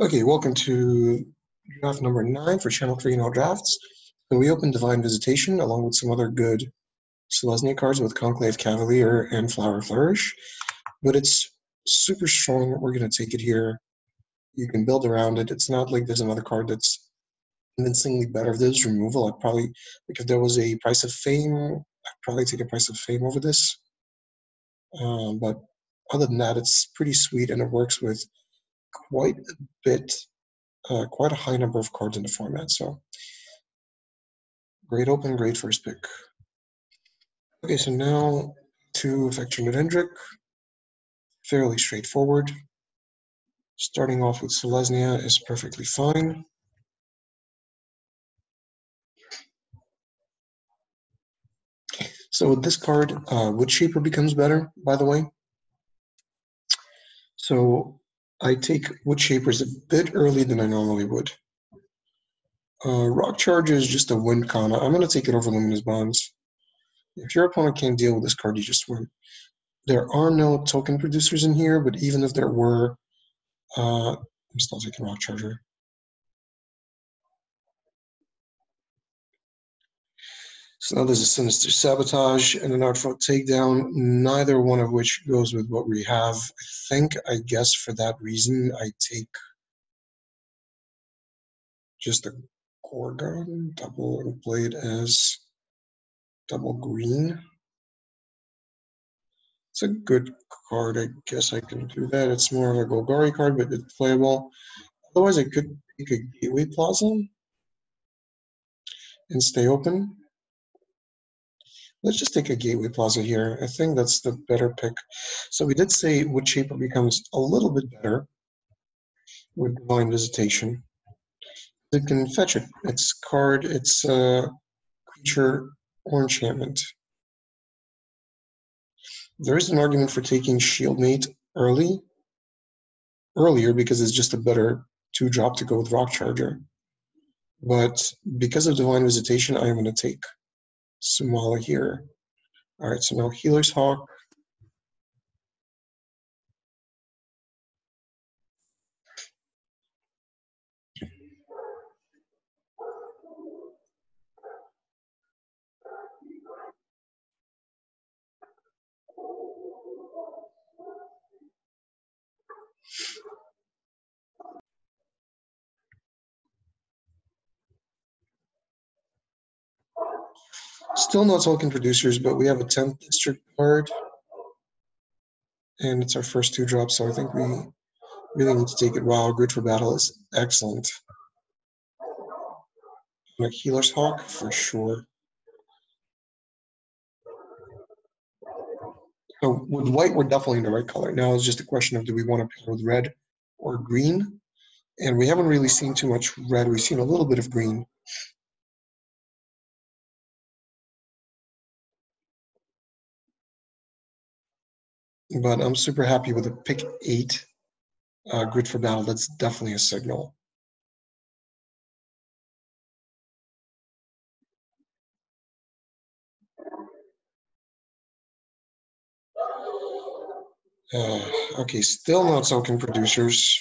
Okay, welcome to draft number 9 for Channel 3 in all drafts. So we opened Divine Visitation along with some other good Selesnia cards with Conclave Cavalier and Flower Flourish, but it's super strong. We're going to take it here. You can build around it. It's not like there's another card that's convincingly better. If there's removal, I'd probably, like if there was a Price of Fame, I'd probably take a Price of Fame over this. But other than that, it's pretty sweet and it works with quite a bit. Quite a high number of cards in the format, so great open, great first pick. Okay, so now to Affectionate Hendrik. Fairly straightforward. Starting off with Selesnia is perfectly fine. So with this card, Woodshaper becomes better, by the way. So I take Woodshapers a bit early than I normally would. Rock Charge is just a win con. I'm going to take it over Luminous Bonds. If your opponent can't deal with this card, you just win. There are no token producers in here, but even if there were, I'm still taking Rock Charger. So now there's a Sinister Sabotage and an Artful Takedown, neither one of which goes with what we have. I guess for that reason, I take just a Gorgon, double and play it as double green. It's a good card. I guess I can do that. It's more of a Golgari card, but it's playable. Otherwise, I could take a Gateway Plaza and stay open. Let's just take a Gateway Plaza here. I think that's the better pick. So we did say Woodshaper becomes a little bit better with Divine Visitation. It can fetch it. It's card, it's a creature or enchantment. There is an argument for taking Shieldmate earlier because it's just a better 2-drop to go with Rock Charger. But because of Divine Visitation, I am going to take Sumala here. All right, so now Healer's Hawk. Still no token producers, but we have a 10th District card. And it's our first 2-drop, so I think we really need to take it. Wow, Grid for Battle is excellent. And a Healer's Hawk for sure. So with white, we're definitely in the right color. Now it's just a question of do we want to pair with red or green? And we haven't really seen too much red. We've seen a little bit of green. But I'm super happy with the pick 8 Grid for Battle. That's definitely a signal. Okay, still no token producers.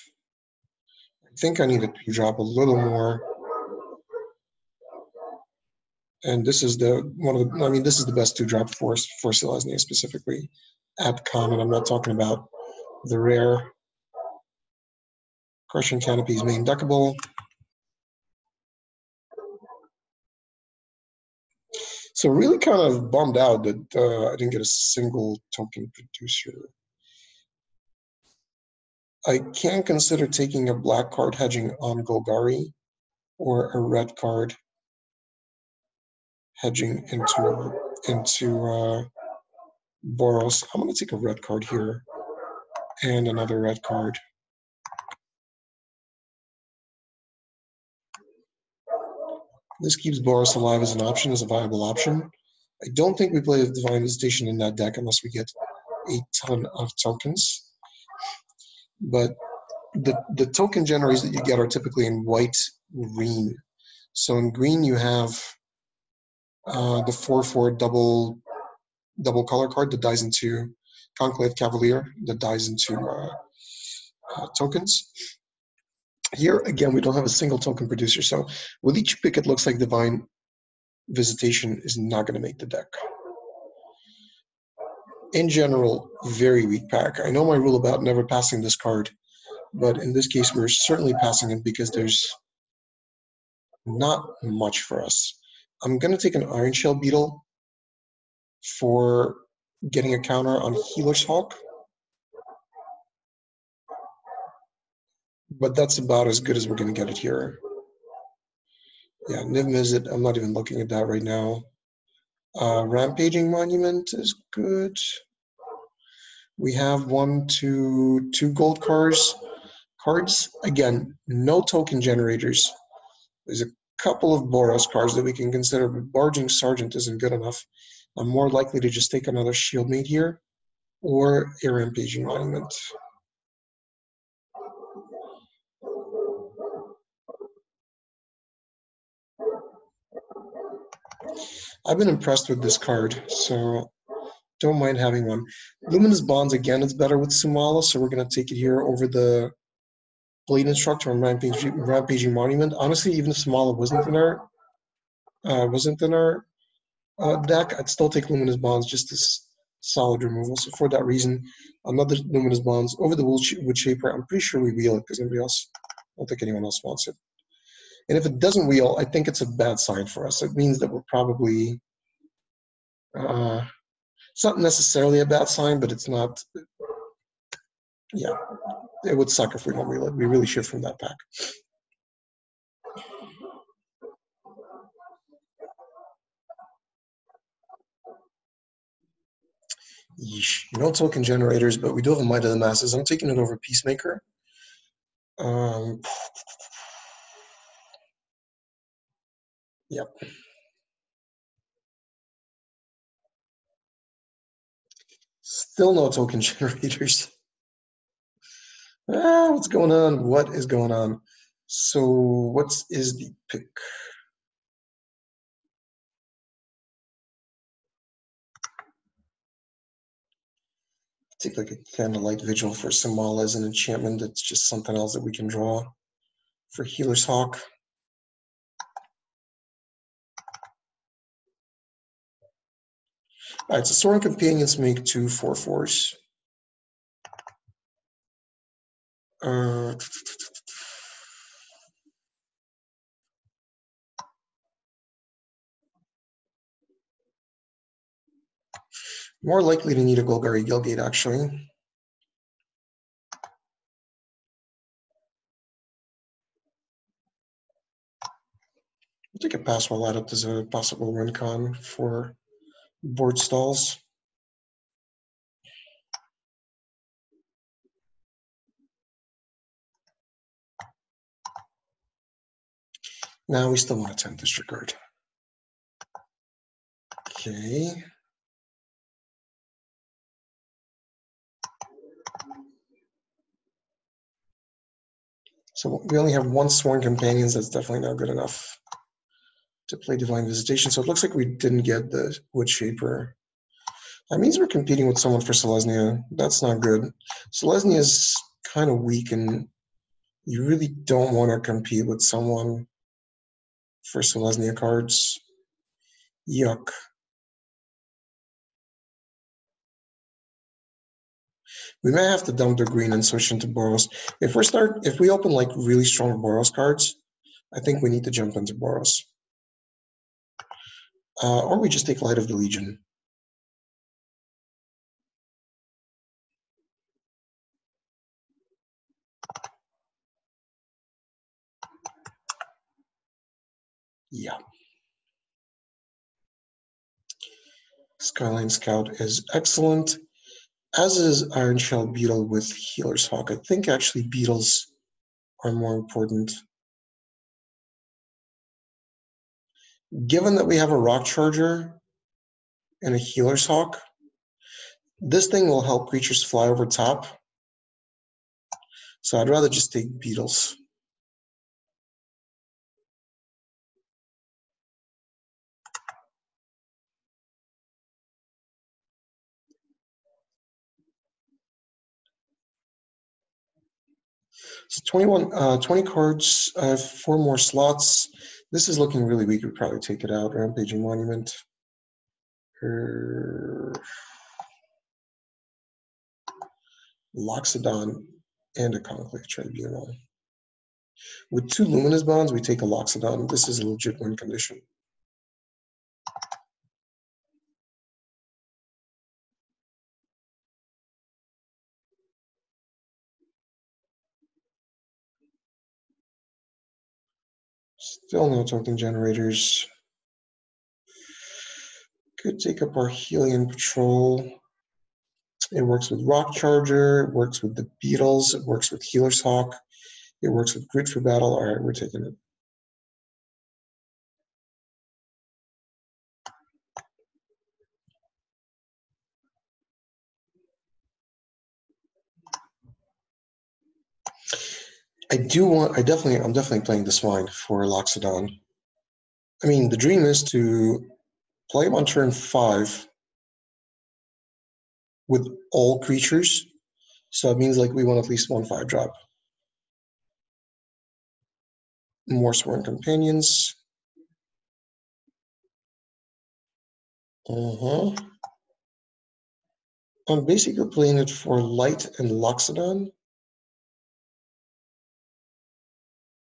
I think I need to drop a little more. And this is the this is the best 2-drop for Selesnia specifically at common. I'm not talking about the rare. Crushing Canopy's main deckable. So really kind of bummed out that I didn't get a single token producer. I can consider taking a black card hedging on Golgari or a red card hedging into Boros. I'm going to take a red card here and another red card. This keeps Boros alive as an option, as a viable option. I don't think we play Divine Visitation in that deck unless we get a ton of tokens. But the token generators that you get are typically in white, green. So in green you have the 4/4 double color card that dies into Conclave Cavalier that dies into tokens. Here, again, we don't have a single token producer, so with each pick, it looks like Divine Visitation is not going to make the deck. In general, very weak pack. I know my rule about never passing this card, but in this case, we're certainly passing it because there's not much for us. I'm going to take an Iron Shell Beetle for getting a counter on Healer's Hawk, but that's about as good as we're going to get it here. Yeah, Niv Mizzet, I'm not even looking at that right now. Rampaging Monument is good. We have two gold cards. Again, no token generators. There's a couple of Boros cards that we can consider, but Barging Sergeant isn't good enough. I'm more likely to just take another Shieldmate here or a Rampaging Monument. I've been impressed with this card, so don't mind having one. Luminous Bonds, again, it's better with Sumala, so we're going to take it here over the Blade Instructor and Rampaging Monument. Honestly, even if Sumala wasn't in our deck, I'd still take Luminous Bonds just as solid removal. So for that reason, another Luminous Bonds over the Wood Shaper. I'm pretty sure we wheel it because nobody else, I don't think anyone else wants it. And if it doesn't wheel, I think it's a bad sign for us. It means that we're probably, it's not necessarily a bad sign, but it's not, yeah, it would suck if we don't wheel it. We really should from that pack. Yeesh. No token generators, but we do have a Might of the Masses. I'm taking it over Peacemaker. Yep. Still no token generators. What's going on? What is going on? So what is the pick? Take like a Candlelight Vigil for Simala as an enchantment. It's just something else that we can draw for Healer's Hawk. All right, so Soaring Companions make 2/4/4s. More likely to need a Golgari Gilgate, actually. I'll take a pass while light up as a possible win con for board stalls. Now we still want a 10th disregard. Okay. So we only have one Sworn Companions. That's definitely not good enough to play Divine Visitation. So it looks like we didn't get the Wood Shaper. That means we're competing with someone for Selesnia. That's not good. Selesnia is kind of weak, and you really don't want to compete with someone for Selesnia cards. Yuck. We may have to dump the green and switch into Boros. If we open like really strong Boros cards, I think we need to jump into Boros. Or we just take Light of the Legion. Yeah. Skyline Scout is excellent, as is Iron Shell Beetle with Healer's Hawk. I think actually Beetles are more important. Given that we have a Rock Charger and a Healer's Hawk, this thing will help creatures fly over top. So I'd rather just take Beetles. So 20 cards. I have 4 more slots. This is looking really weak. We'd probably take it out. Rampaging Monument. Loxodon and a Conclave Tribunal. With 2 Luminous Bonds, we take a Loxodon. This is a legit win condition. Still no token generators. Could take up our Helion Patrol. It works with Rock Charger. It works with the Beetles. It works with Healer's Hawk. It works with Grid for Battle. All right, we're taking it. I'm definitely playing this line for Loxodon. I mean, the dream is to play him on turn 5 with all creatures. So it means like we want at least 1 5-drop. More Sworn Companions. I'm basically playing it for Light and Loxodon.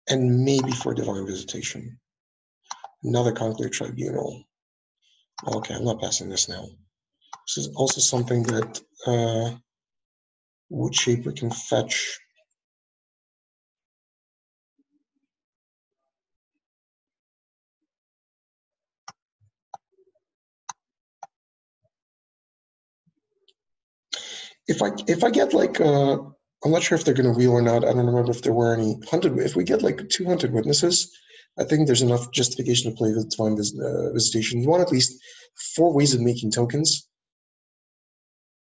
And maybe for Divine Visitation. Another Conclave Tribunal. Okay, I'm not passing this now. This is also something that Wood Shaper can fetch. If I get like I'm not sure if they're going to wheel or not. I don't remember if there were any hunted. If we get like 2 hunted witnesses, I think there's enough justification to play with Divine Visitation. You want at least 4 ways of making tokens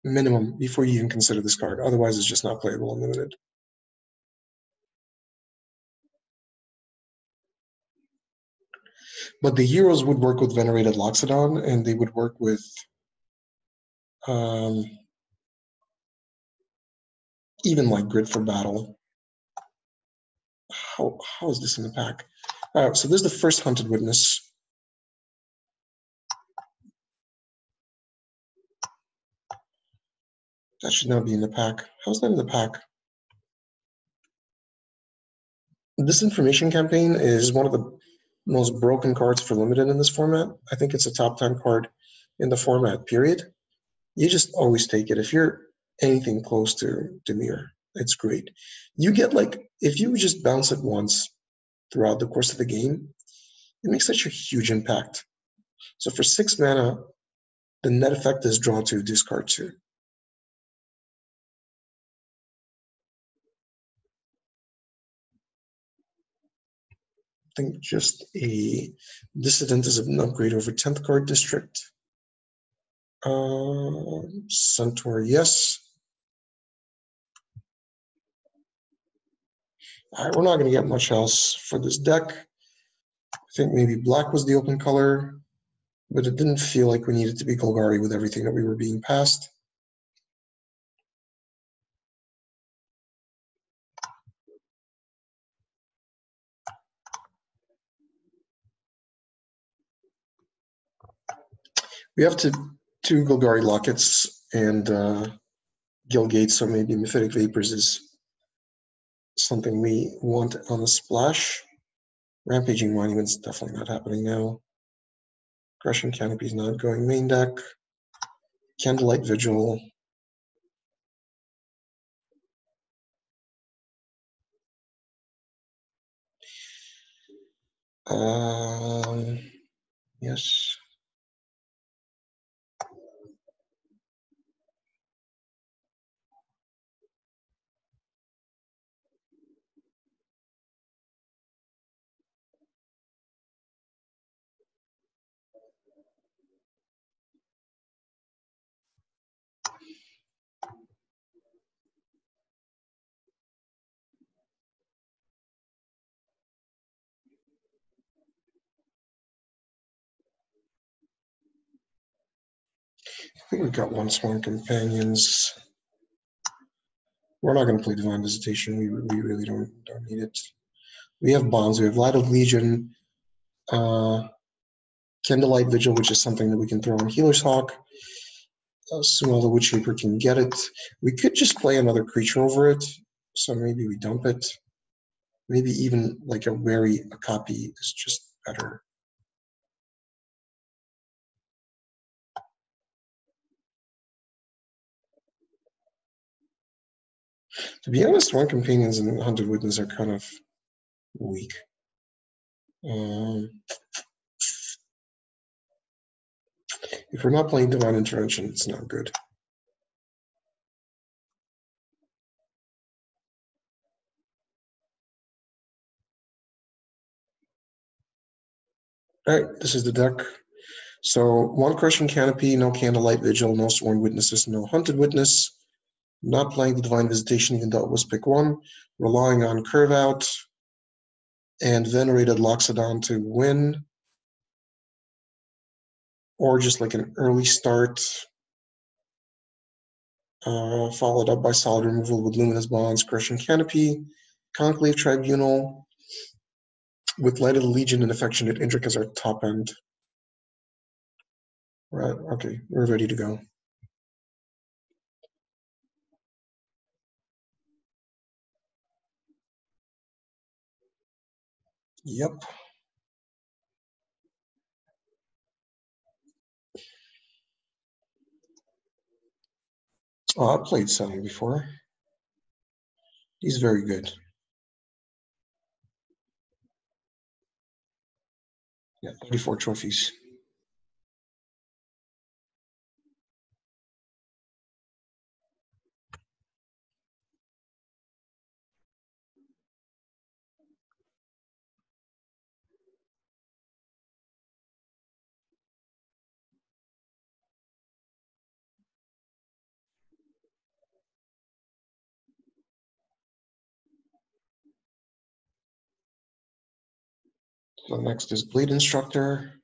minimum before you even consider this card. Otherwise, it's just not playable unlimited. But the heroes would work with Venerated Loxodon, and they would work with even like Grid for Battle. How is this in the pack? All right, so this is the first hunted witness. That should not be in the pack. How's that in the pack? This information campaign is one of the most broken cards for limited in this format. I think it's a top 10 card in the format, period. You just always take it. If you're anything close to Demir, it's great. You get like, if you just bounce it once throughout the course of the game, it makes such a huge impact. So for 6 mana, the net effect is draw 2, discard 2. I think just a Dissident is an upgrade over 10th card district. Centaur, yes. All right, we're not going to get much else for this deck. I think maybe black was the open color, but it didn't feel like we needed to be Golgari with everything that we were being passed. We have two Golgari Lockets and Gilgate, so maybe Mephitic Vapors is something we want on the splash. Rampaging Monument's definitely not happening now. Crushing Canopy's not going main deck. Candlelight Vigil. Yes. I think we've got 1 Sworn Companions. We're not going to play Divine Visitation. We really don't need it. We have bonds. We have Light of Legion, Candlelight Vigil, which is something that we can throw on Healer's Hawk. Small the Wood Shaper can get it. We could just play another creature over it, so maybe we dump it. Maybe even like a copy is just better. To be honest, One Companions and Hunted Witness are kind of weak. If we're not playing Divine Intervention, it's not good. All right, this is the deck. So 1 Crushing Canopy, no Candlelight Vigil, no Sworn Witnesses, no Hunted Witness. Not playing the Divine Visitation, even though it was pick 1. Relying on Curve Out and Venerated Loxodon to win. Or just like an early start, followed up by solid removal with Luminous Bonds, Crushing Canopy, Conclave Tribunal, with Light of the Legion and Affectionate Indrik as our top end. Right, okay, we're ready to go. Yep. Oh, I played Sunny before. He's very good. Yeah, 34 trophies. So next is Bleed Instructor.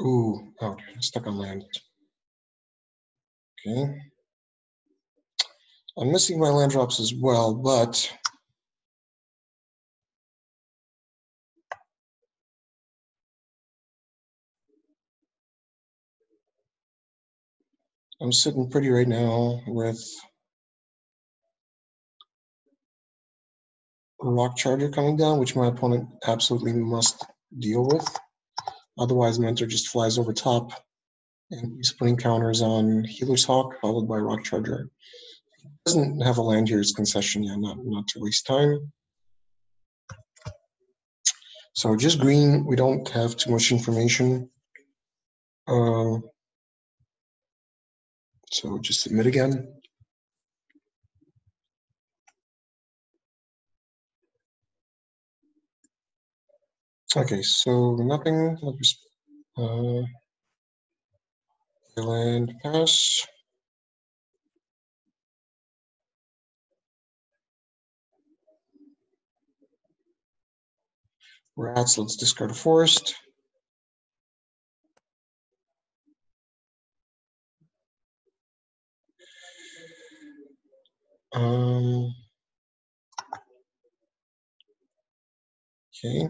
Ooh, oh, stuck on land. Okay. I'm missing my land drops as well, but I'm sitting pretty right now with Rock Charger coming down, which my opponent absolutely must deal with. Otherwise, Mentor just flies over top and he's putting counters on Healer's Hawk, followed by Rock Charger. Doesn't have a land here, it's concession, yeah, not to waste time. So just green, we don't have too much information. So just submit again. Okay, so nothing. Land pass. Rats, let's discard a forest. Okay.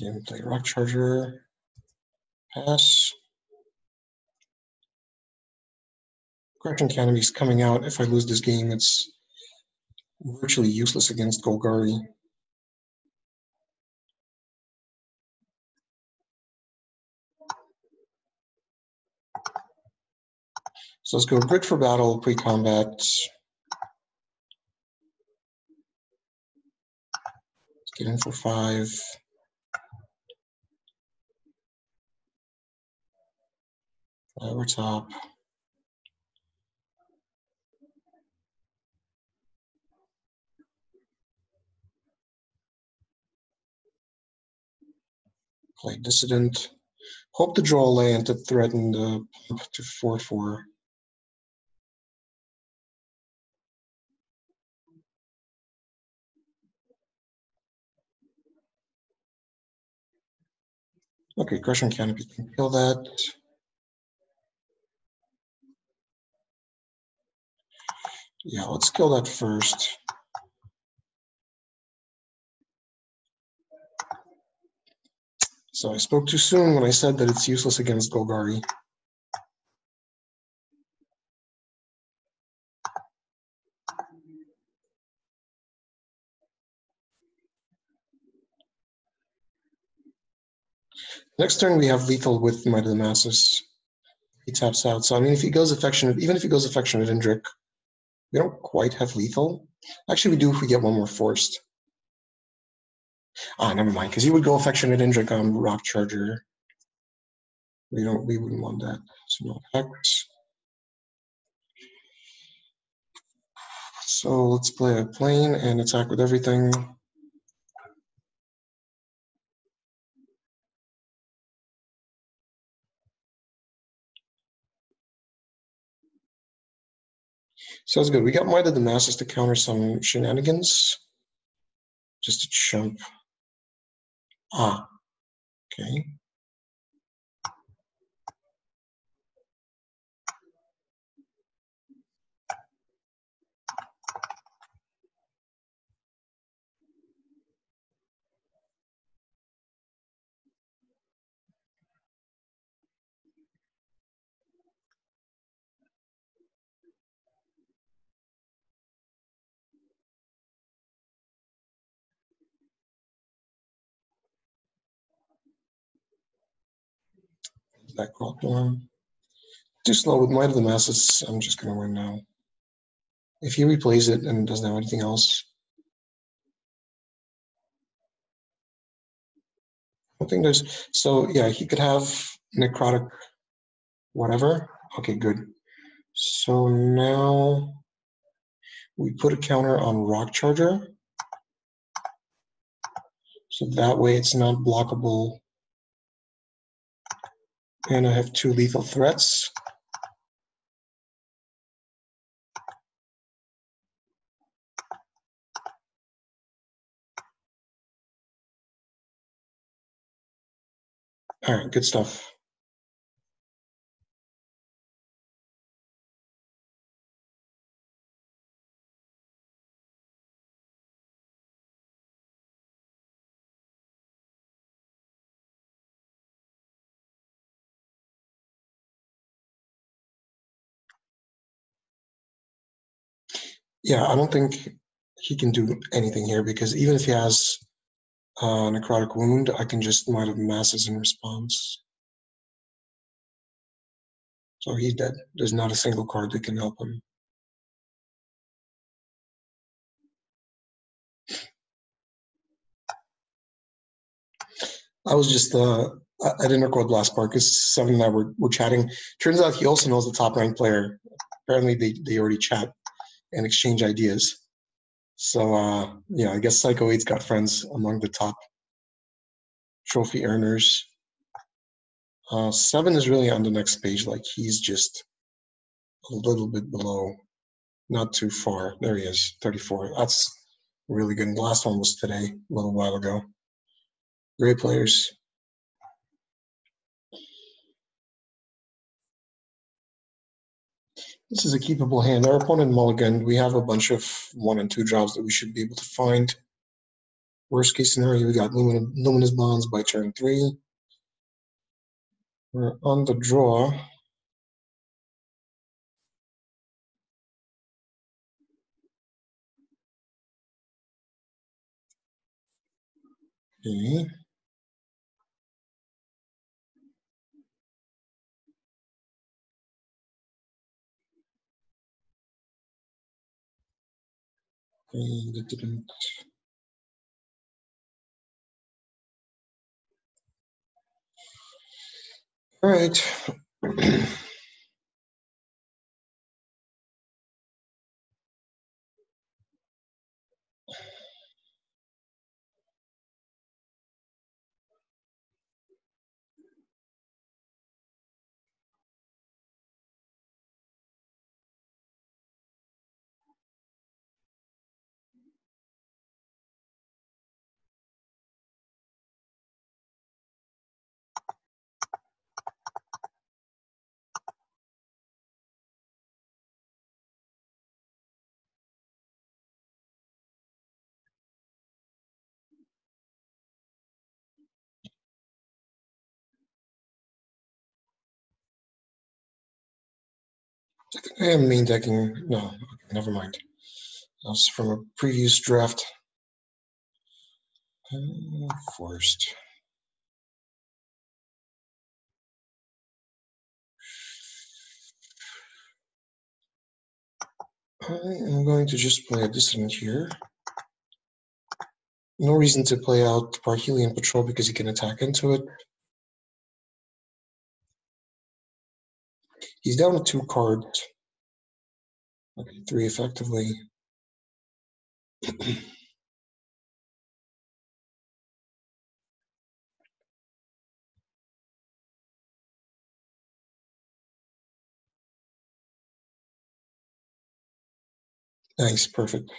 Okay, play Rock Charger. Pass. Correction Canody's coming out. If I lose this game, it's virtually useless against Golgari. So let's go grit for battle, pre-combat. Let's get in for 5. Over top. Play Dissident. Hope to draw a land to threaten the pump to 4/4. Okay, Crushing Canopy can kill that. Yeah, let's kill that first. So I spoke too soon when I said that it's useless against Golgari. Next turn we have lethal with Might of the Masses. He taps out. So I mean, if he goes affectionate, even if he goes affectionate Indrik, we don't quite have lethal. Actually, we do if we get one more forced. Ah, never mind, because he would go affectionate Indrik on Rock Charger. We wouldn't want that. So no effects. So let's play a plane and attack with everything. Sounds good. We got Might of the Masses to counter some shenanigans. Just a chump. Ah, okay. That clock one. Too slow with Might of the Masses. I'm just gonna win now. If he replays it and doesn't have anything else, I think there's. So yeah, he could have necrotic, whatever. Okay, good. So now we put a counter on Rock Charger, so that way it's not blockable. And I have 2 lethal threats. All right, good stuff. Yeah, I don't think he can do anything here because even if he has necrotic wound, I can just Might of Masses in response. So he's dead. There's not a single card that can help him. I was just I didn't record the last part because Seven and I were chatting. Turns out he also knows the top ranked player. Apparently they already chat and exchange ideas. So yeah, I guess Psycho 8's got friends among the top trophy earners. 7 is really on the next page, like he's just a little bit below, not too far. There he is, 34. That's really good. And the last one was today, a little while ago. Great players. This is a keepable hand. Our opponent mulliganed. We have a bunch of 1 and 2 jobs that we should be able to find. Worst case scenario, we got Luminous Bonds by turn 3. We're on the draw. Okay. That didn't. All right. I think I am main decking. No, okay, never mind. That was from a previous draft. Forest. I am going to just play a dissident here. No reason to play out Parhelion Patrol because he can attack into it. He's down to 2 cards. Okay, 3 effectively. Nice, perfect.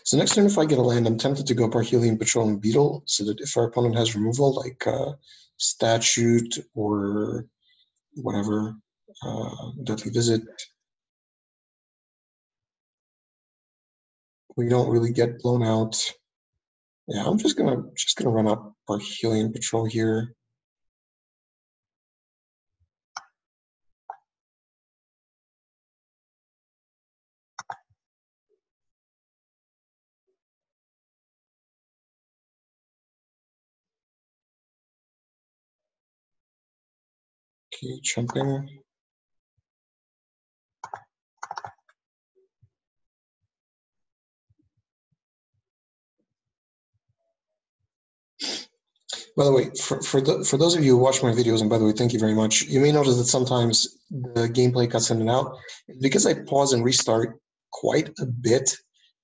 So next turn, if I get a land, I'm tempted to go Parhelion Patrol and Beetle, so that if our opponent has removal, like Statute or whatever, Deadly Visit, we don't really get blown out. Yeah, I'm just gonna run up Parhelion Patrol here. Okay, jumping. By the way, for those of you who watch my videos, and by the way, thank you very much, you may notice that sometimes the gameplay cuts in and out. Because I pause and restart quite a bit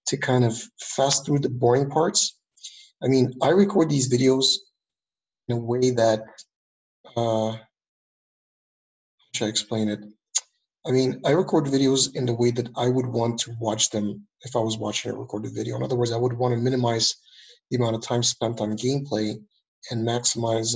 to kind of fast through the boring parts. I mean, I record these videos in a way that, how should I explain it? I mean, I record videos in the way that I would want to watch them if I was watching a recorded video. In other words, I would want to minimize the amount of time spent on gameplay and maximize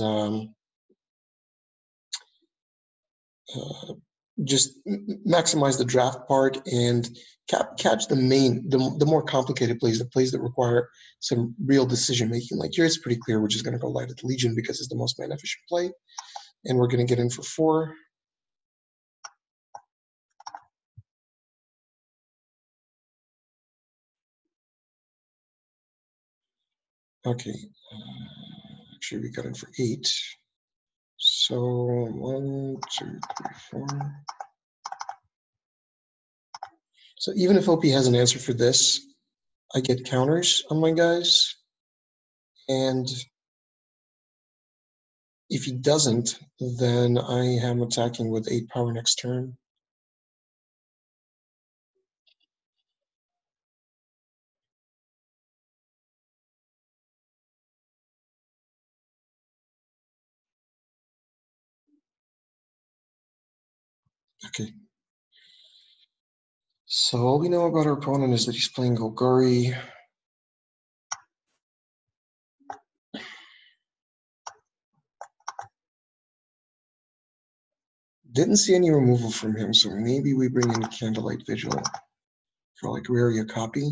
just maximize the draft part and catch the more complicated plays, the plays that require some real decision making. Like here, it's pretty clear we're just going to go light at Legion because it's the most mana efficient play, and we're going to get in for 4. Okay, actually we got in for 8. So 1, 2, 3, 4. So even if OP has an answer for this, I get counters on my guys, and if he doesn't, then I am attacking with 8 power next turn. Okay. So all we know about our opponent is that he's playing Golgari. Didn't see any removal from him, so maybe we bring in Candlelight Vigil for like rare a copy.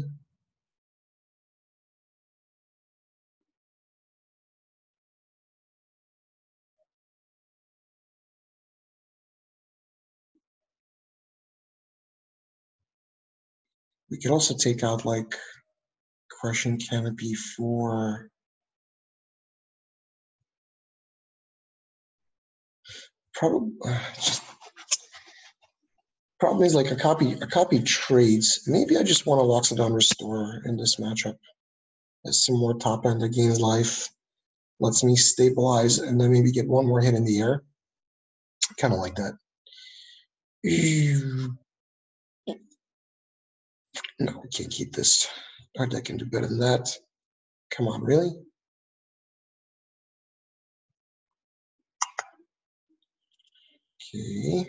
We could also take out like Crushing Canopy for probably just problem is like a copy trades. Maybe I just want a Loxodon Restore in this matchup. As some more top end that gains life, lets me stabilize, and then maybe get one more hit in the air. Kind of like that. No, we can't keep this. Our deck can do better than that. Come on, really? Okay.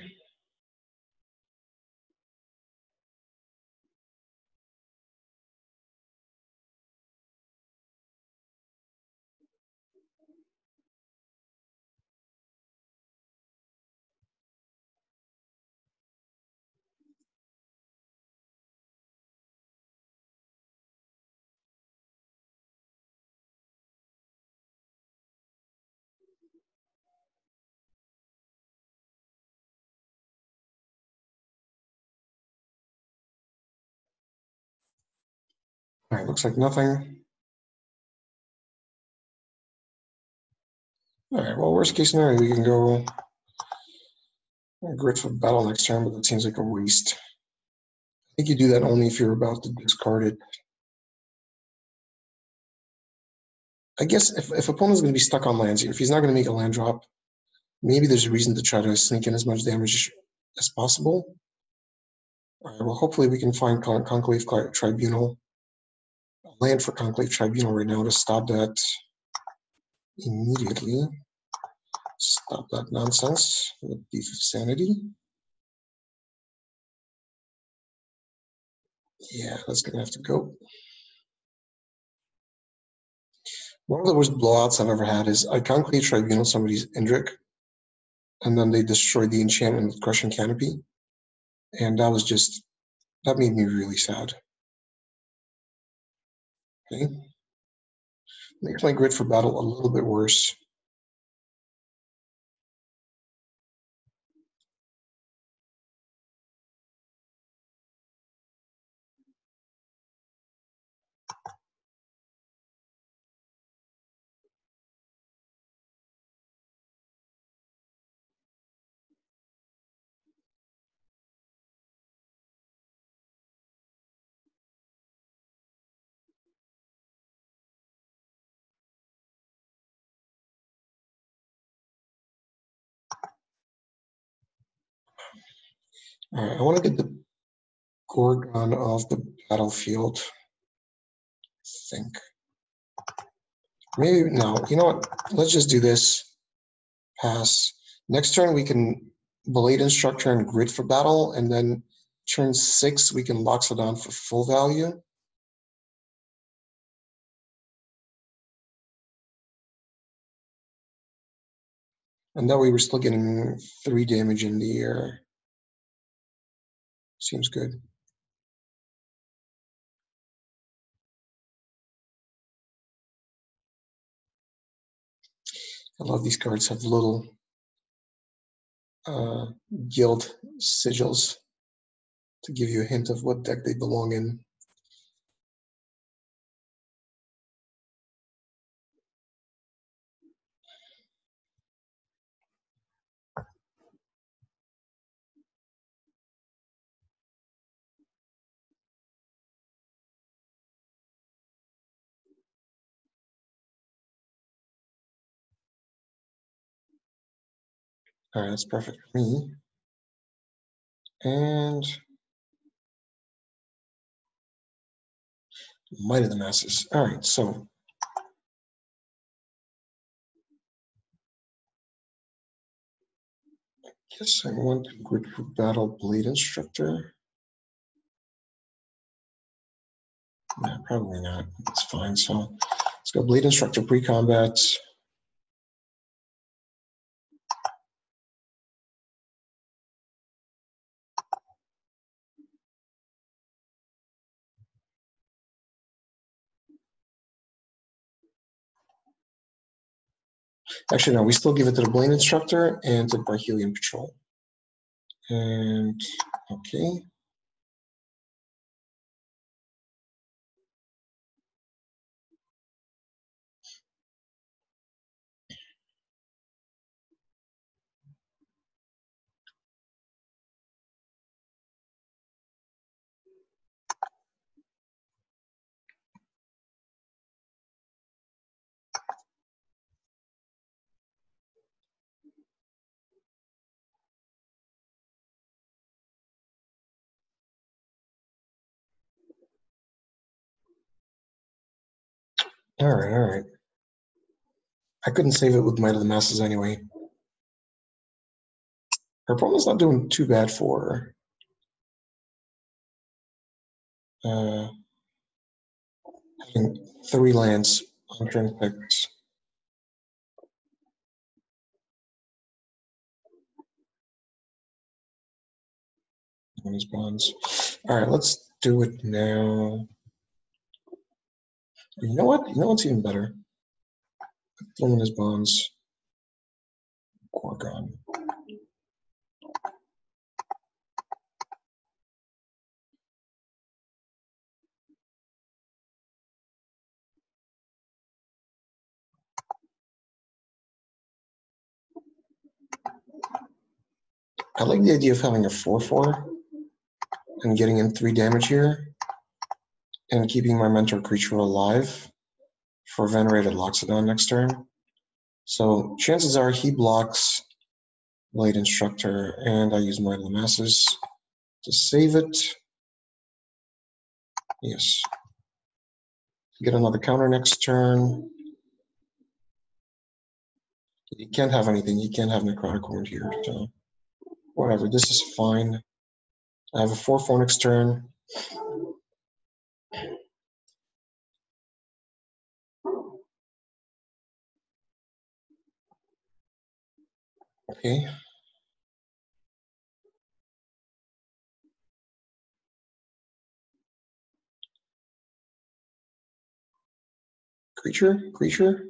All right, looks like nothing. All right, well, worst case scenario, we can go Grit for Battle next turn, but that seems like a waste. I think you do that only if you're about to discard it. I guess if opponent's going to be stuck on lands here, if he's not going to make a land drop, maybe there's a reason to try to sneak in as much damage as possible. All right, well, hopefully we can find Conclave Tribunal, a land for Conclave Tribunal right now to stop that immediately. Stop that nonsense with Thief of Sanity. Yeah, that's going to have to go. One of the worst blowouts I've ever had is I Conclave Tribunal somebody's Indrik, and then they destroyed the enchantment with Crushing Canopy. And that made me really sad. Okay. Makes my Grit for Battle a little bit worse. All right, I want to get the Gorgon off the battlefield. I think. Maybe, no, you know what? Let's just do this. Pass. Next turn, we can Blade Instructor and Grid for Battle, and then turn 6, we can Loxodon for full value. And that way we're still getting 3 damage in the air. Seems good. A lot of these cards have little guild sigils to give you a hint of what deck they belong in. All right, that's perfect for me. And Might of the Masses. All right, so guess I want to Grid for Battle Blade Instructor. No, probably not. That's fine. So let's go Blade Instructor pre-combat. Actually, no, we still give it to the Blaine instructor and to Barhelion Patrol. And okay. All right, all right. I couldn't save it with Might of the Masses anyway. Her opponent's not doing too bad for having 3 lands on turn 6. On his bonds. All right, let's do it now. You know what? You know what's even better? Throw him in his bonds. Gorgon. I like the idea of having a 4/4 and getting in 3 damage here and keeping my mentor creature alive for venerated loxodon next turn. So chances are he blocks Blade Instructor, and I use Might of the Masses to save it. Yes. Get another counter next turn. You can't have anything. You can't have Necrotic Wound here. So whatever. This is fine. I have a 4/4 next turn. Okay. Creature.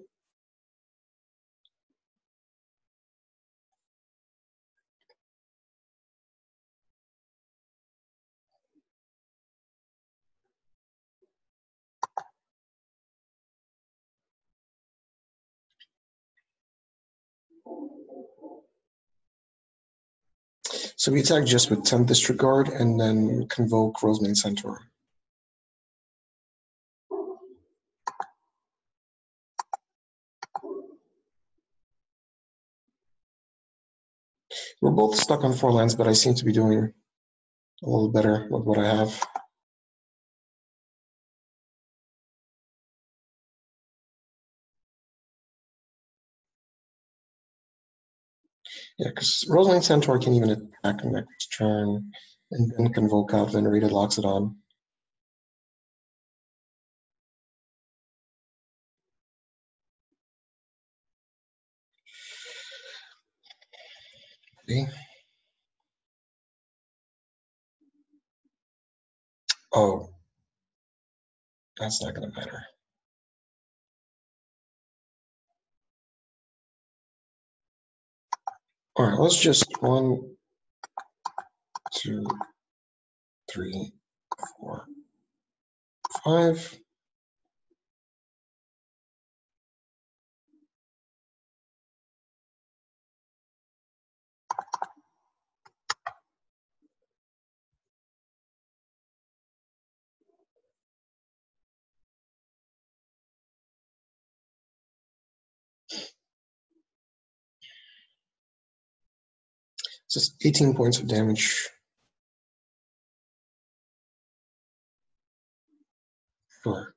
So we attack just with 10 disregard and then convoke Rosemane Centaur. We're both stuck on 4 lands, but I seem to be doing a little better with what I have. Yeah, because Rosemane Centaur can even attack next turn and then convoke out Venerated Loxodon. Okay. Oh, that's not going to matter. All right, let's just 1, 2, 3, 4, 5. Just 18 points of damage. Sure.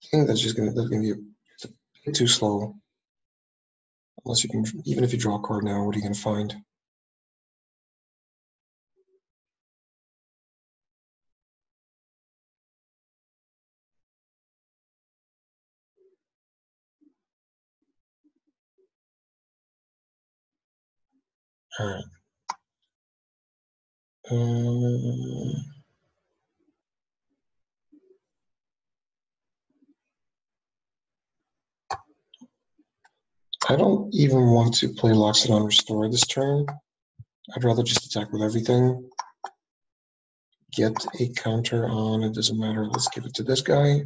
I think that's gonna be a bit too slow. Unless you can, even if you draw a card now, what are you gonna find? All right. I don't even want to play Loxodon Restore this turn. I'd rather just attack with everything. Get a counter on, it doesn't matter. Let's give it to this guy.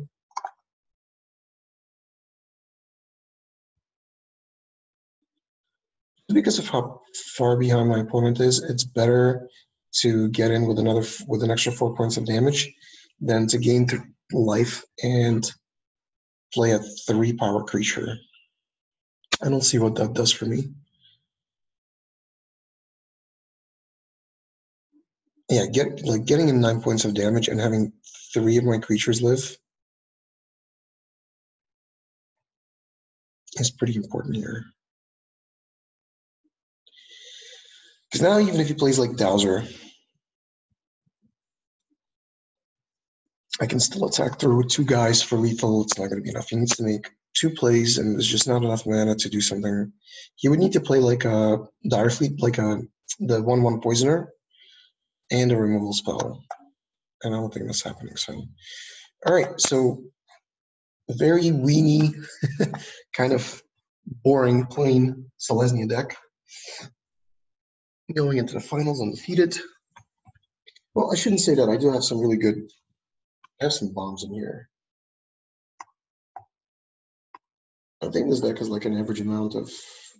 Because of how far behind my opponent is, it's better to get in with an extra 4 points of damage than to gain life and play a 3-power creature. I don't see what that does for me. Yeah, getting in 9 points of damage and having 3 of my creatures live is pretty important here. Because now even if he plays like Dowser, I can still attack through with 2 guys for lethal. It's not going to be enough. He needs to make 2 plays, and there's just not enough mana to do something. He would need to play like a Direfleet, like the 1/1 Poisoner, and a removal spell. And I don't think that's happening. So, all right. So, very weenie, kind of boring, plain Selesnia deck. Going into the finals undefeated. Well, I shouldn't say that. I do have some really good. I have some bombs in here. I think this deck has like an average amount of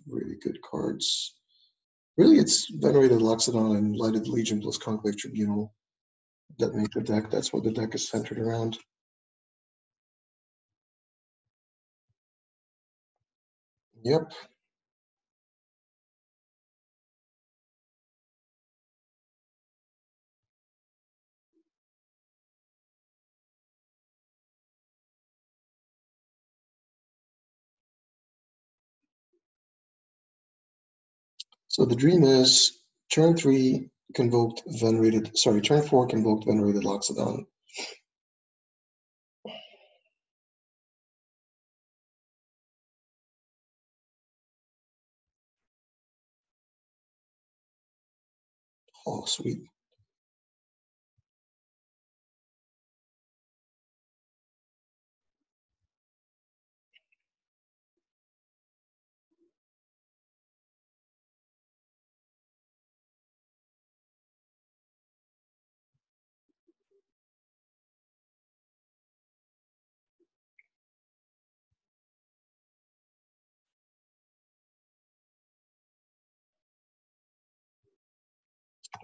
really good cards. Really, it's Venerated Loxodon and Lighted Legion plus Conclave Tribunal that make the deck. That's what the deck is centered around. Yep. So the dream is turn 3 convoked Venerated. Sorry, turn 4 convoked Venerated Loxodon. Oh, sweet.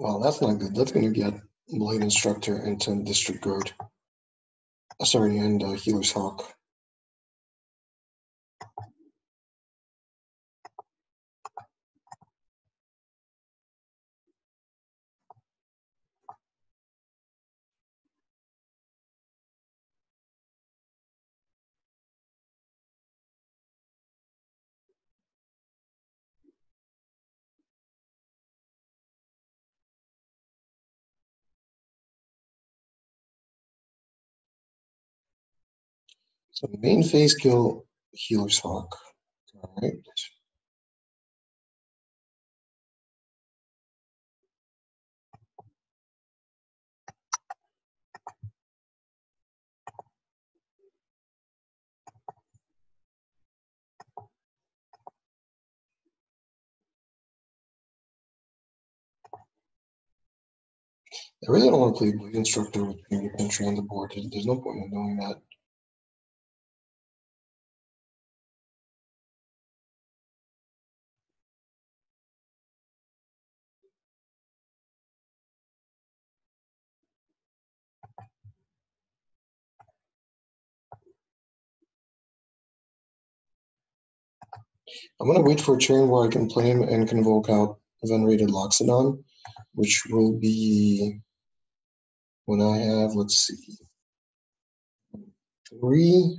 Well, that's not good. That's going to get Blade Instructor into District Guard. Sorry, and Healer's Hawk. So main phase kill Healer's Hawk. All right. I really don't want to play Blade Instructor with Fingerprint Entry on the board. There's no point in doing that. I'm going to wait for a turn where I can play him and convoke out Venerated Loxodon, which will be when I have, let's see, 3.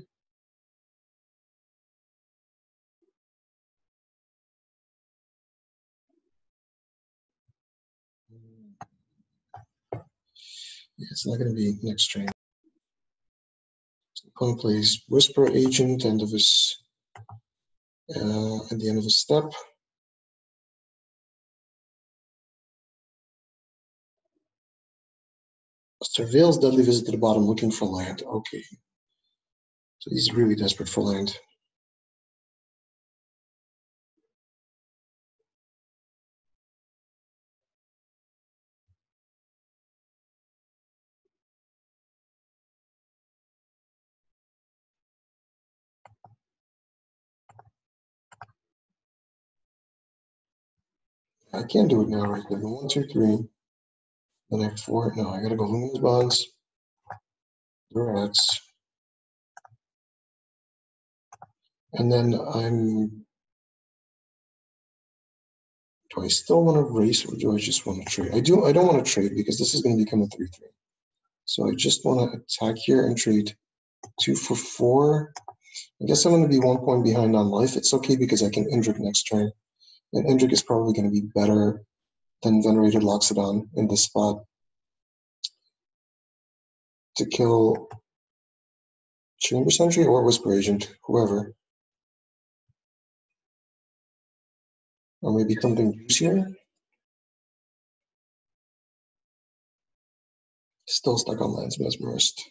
It's not going to be next turn. Opponent plays Whisper Agent at the end of his step. Surveils Deadly Visit to the bottom looking for land. Okay. So he's really desperate for land. I can't do it now, right? Then 1, 2, 3. Then I have 4. No, I gotta go luminous bonds. The rats. And then do I still want to race or do I just want to trade? I don't want to trade because this is going to become a 3-3. So I just want to attack here and trade 2 for 4. I guess I'm going to be 1 point behind on life. It's okay because I can Indrik next turn. And Indrik is probably going to be better than venerated loxodon in this spot to kill Chamber Sentry or Whisper Agent, whoever. Or maybe something juicier. Still stuck on Lands Mesmerist.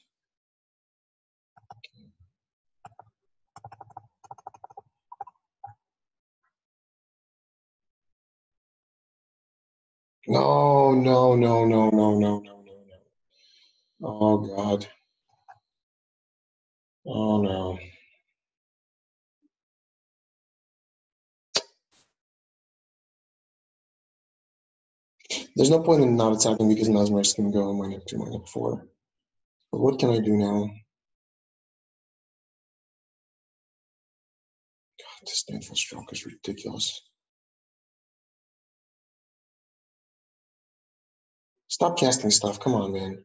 No, no, no, no, no, no, no, no, no. Oh, God. Oh, no. There's no point in not attacking because Mesmerist can go -2, -4. But what can I do now? God, this Disdainful Stroke is ridiculous. Stop casting stuff. Come on, man.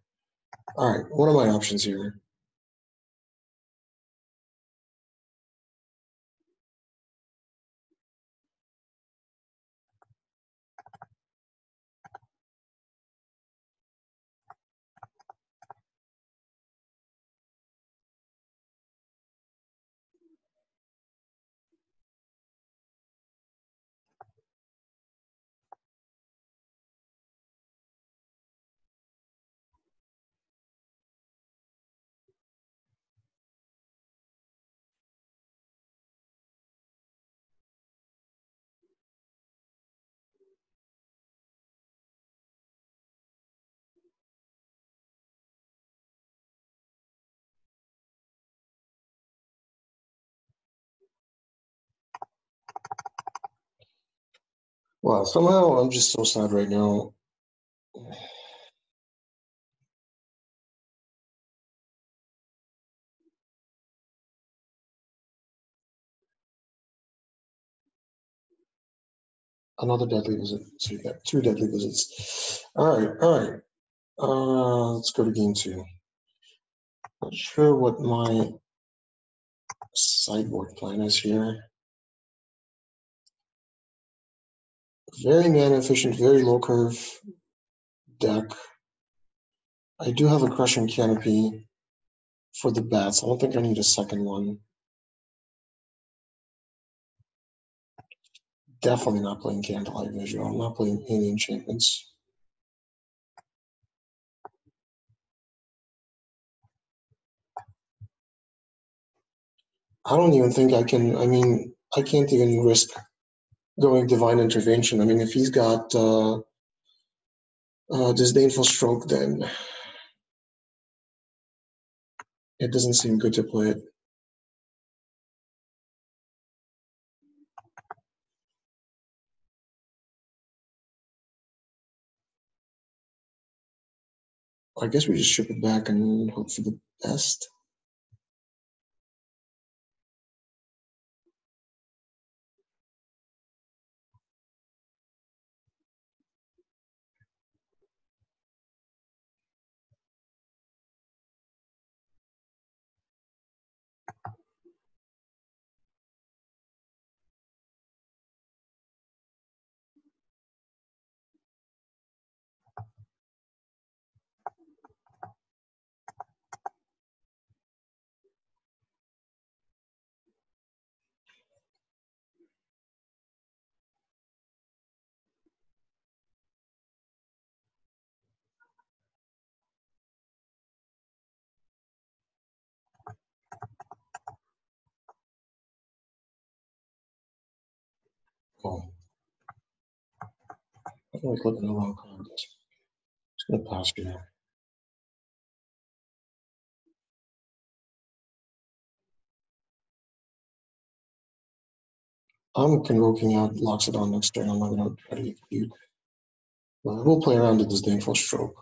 All right, what are my options here? Wow, somehow I'm just so sad right now. Another deadly visit. So you got 2 deadly visits. All right, all right. Let's go to game 2. Not sure what my sideboard plan is here. Very mana efficient, very low curve deck. I do have a Crushing Canopy for the bats. I don't think I need a second one. Definitely not playing Candlelight Visual. I'm not playing any enchantments. I don't even think I can. I mean, I can't even risk going Divine Intervention. I mean, if he's got Disdainful Stroke, then it doesn't seem good to play it. I guess we just ship it back and hope for the best. Oh, I feel like looking at the wrong card. Just gonna pass here. I'm convoking out loxodon next turn. I'm not going to try to get cute. But we'll play around with this disdainful stroke.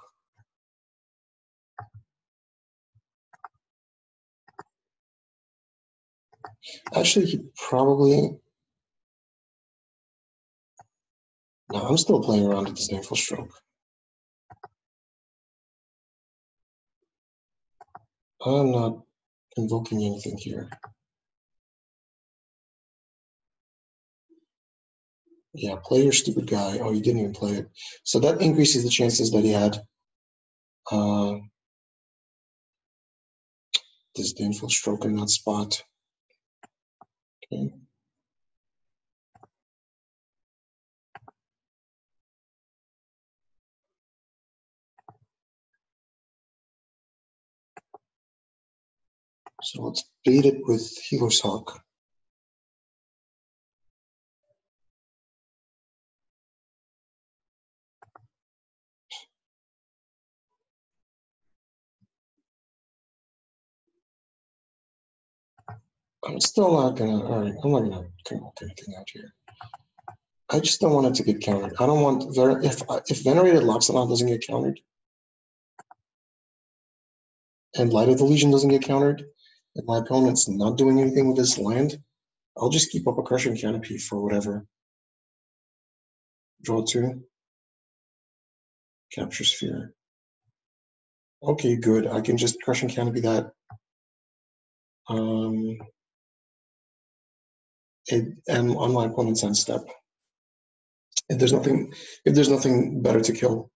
Actually, he probably... No, I'm still playing around with disdainful stroke. I'm not convoking anything here. Yeah, play your stupid guy. Oh, you didn't even play it. So that increases the chances that he had disdainful stroke in that spot. Okay. So let's bait it with Healer's Hawk. I'm still not gonna, all right, I'm not gonna convoke anything out here. I just don't want it to get countered. I don't want, if venerated loxodon doesn't get countered, and Light of the Legion doesn't get countered, and my opponent's not doing anything with his land, I'll just keep up a Crushing Canopy for whatever. Draw 2. Capture Sphere. Okay, good. I can just Crushing Canopy that. And on my opponent's end step. If there's nothing better to kill.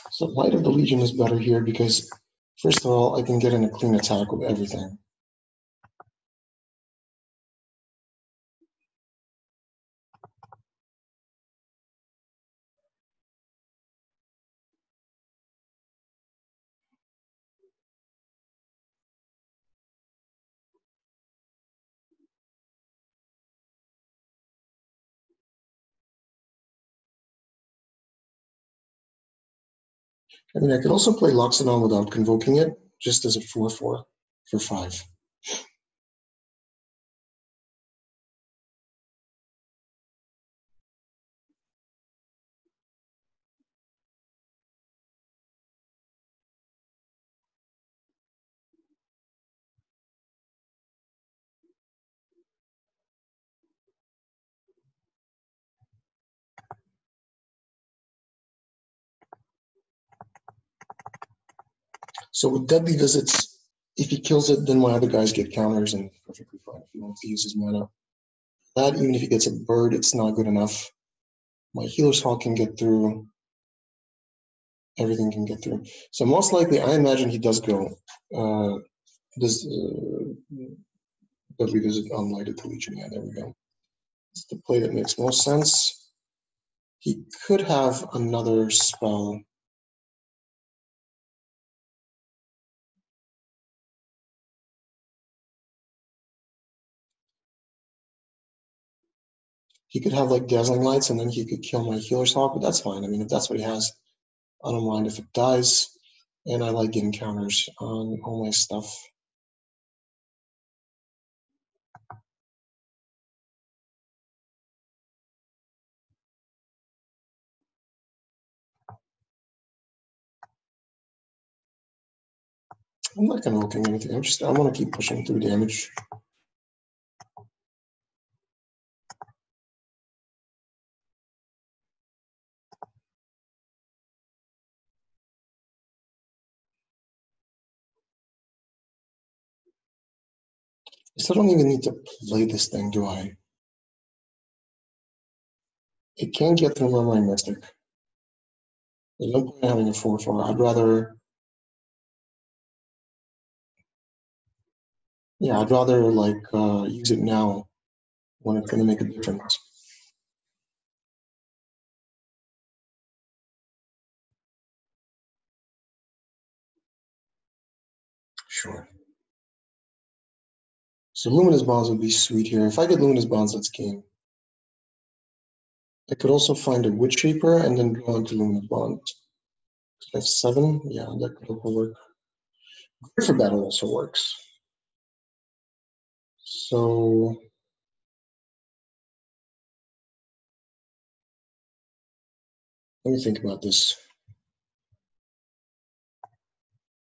So Light of the Legion is better here because, first of all, I can get in a clean attack with everything. I mean, I could also play Loxodon without convoking it, just as a 4/4 for 5. So with Deadly Visits, if he kills it, then my other guys get counters and perfectly fine if he wants to use his mana. That, even if he gets a bird, it's not good enough. My Healer's Hawk can get through. Everything can get through. So most likely, I imagine he does go. Does Deadly Visit on Light of the Legion? Yeah, there we go. It's the play that makes most sense. He could have another spell. He could have like Dazzling Lights, and then he could kill my Healer's Hawk, but that's fine. I mean, if that's what he has, I don't mind if it dies. And I like getting counters on all my stuff. I'm not convoking anything. I want to keep pushing through damage. So I don't even need to play this thing, do I? It can get through Murmuring Mystic. There's no point in having a 4/4. I'd rather, yeah, I'd rather like use it now when it's going to make a difference. Sure. So Luminous Bonds would be sweet here. If I get Luminous Bonds, that's game. I could also find a Wood Shaper and then draw into Luminous Bonds. I have 7. Yeah, that could also work. Grid for Battle also works. So let me think about this.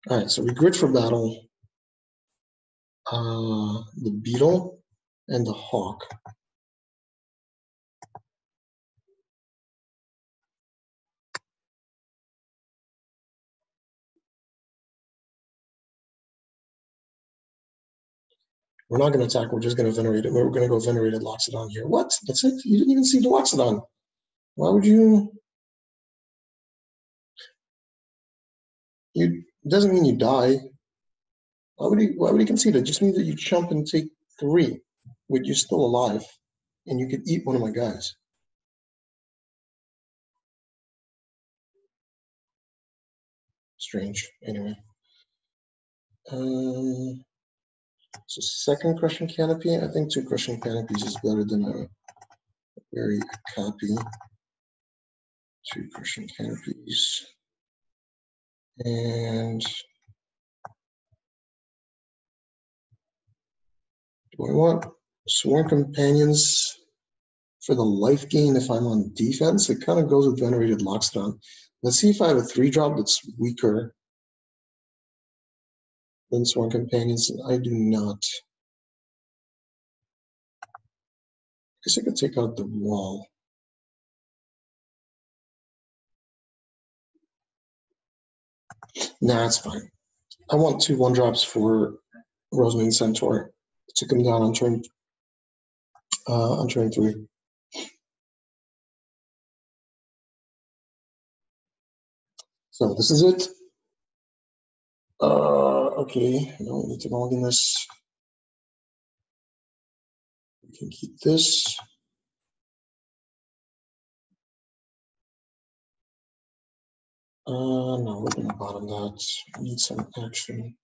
All right, so we Grid for Battle the Beetle and the Hawk. We're not going to attack, we're just going to venerate it. We're going to go venerated loxodon here. What? That's it? You didn't even see the loxodon. Why would you? It doesn't mean you die. Why would he concede? It just means that you jump and take 3 with you still alive, and you could eat one of my guys. Strange. Anyway. So second Crushing Canopy. I think 2 Crushing Canopies is better than a very copy. 2 Crushing Canopies. And do I want Sworn Companions for the life gain if I'm on defense? It kind of goes with venerated loxodon. Let's see if I have a 3-drop that's weaker than Sworn Companions. I do not. I guess I could take out the wall. Nah, it's fine. I want 2 1-drops for Rosemane Centaur to come down on turn 3. So this is it. Okay, I don't need to log in this. We can keep this. No, we're gonna bottom that. We need some action.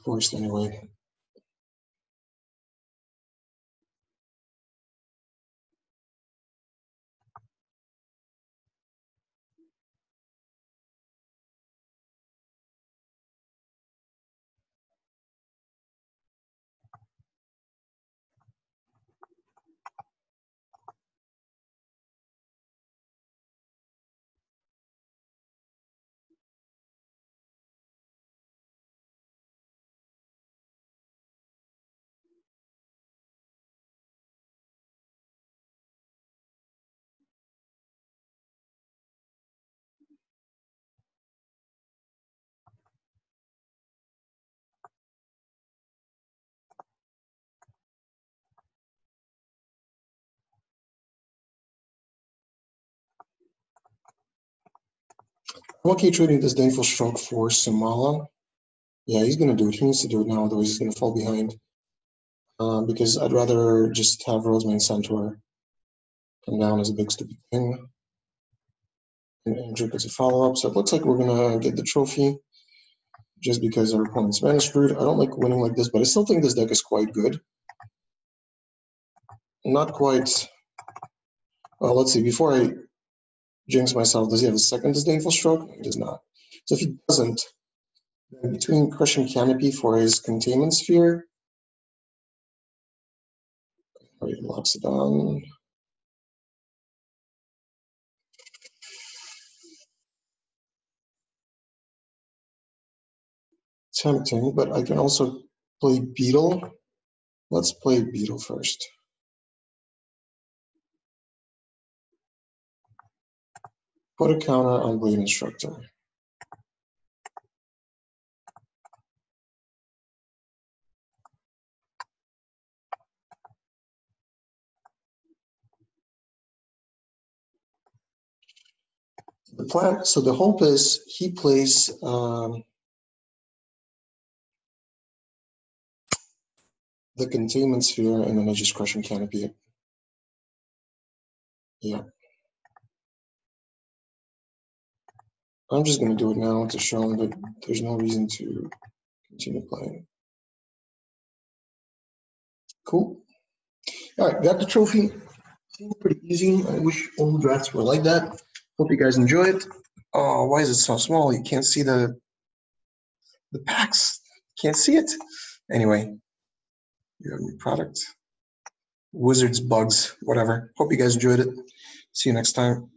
Forced anyway. I'm okay trading this Disdainful Stroke for Samala. Yeah, he's gonna do it. He needs to do it now, otherwise he's gonna fall behind. Because I'd rather just have Rosemane Centaur come down as a big stupid thing. And Andrew gets a follow-up. So it looks like we're gonna get the trophy just because our opponent's mana screwed. I don't like winning like this, but I still think this deck is quite good. Not quite. Well, let's see. Before I jinx myself, does he have a second Disdainful Stroke? No, he does not. So if he doesn't, then between Crushing Canopy for his Containment Sphere, Loxodon. Tempting, but I can also play Beetle. Let's play Beetle first. Put a counter on Blade Instructor. The plan, so the hope is he plays the containment sphere, and then I just crush and canopy it. Yeah. I'm just going to do it now to show him that there's no reason to continue playing. Cool. All right, got the trophy. Seems pretty easy. I wish all drafts were like that. Hope you guys enjoy it. Oh, why is it so small? You can't see the packs. Can't see it. Anyway, you have a new product. Wizards, bugs, whatever. Hope you guys enjoyed it. See you next time.